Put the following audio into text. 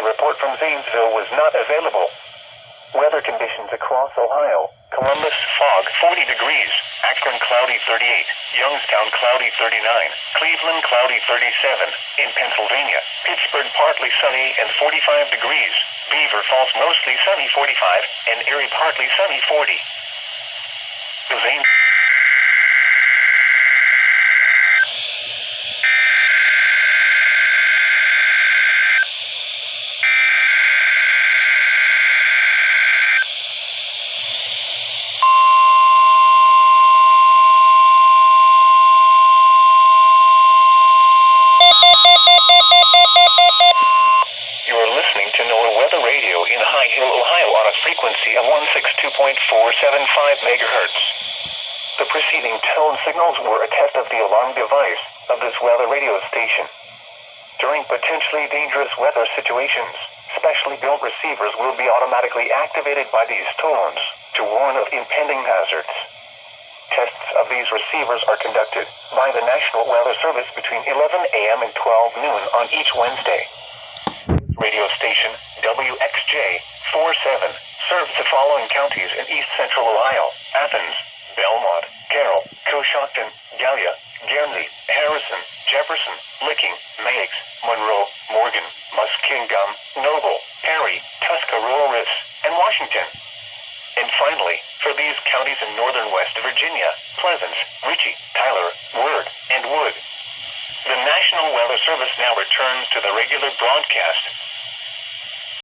The report from Zanesville was not available. Weather conditions across Ohio. Columbus, fog, 40 degrees. Akron, cloudy, 38. Youngstown, cloudy, 39. Cleveland, cloudy, 37. In Pennsylvania, Pittsburgh, partly sunny and 45 degrees. Beaver Falls, mostly sunny, 45. And Erie, partly sunny, 40. Zanesville. Frequency of 162.475 megahertz. The preceding tone signals were a test of the alarm device of this weather radio station. During potentially dangerous weather situations, specially built receivers will be automatically activated by these tones to warn of impending hazards. Tests of these receivers are conducted by the National Weather Service between 11 a.m. and 12 noon on each Wednesday. Radio station WXJ 47 serves the following counties in east central Ohio: Athens, Belmont, Carroll, Coshocton, Gallia, Guernsey, Harrison, Jefferson, Licking, Meigs, Monroe, Morgan, Muskingum, Noble, Perry, Tuscarawas, and Washington. And finally, for these counties in northern West Virginia: Pleasants, Ritchie, Tyler, Word, and Wood. The National Weather Service now returns to the regular broadcast.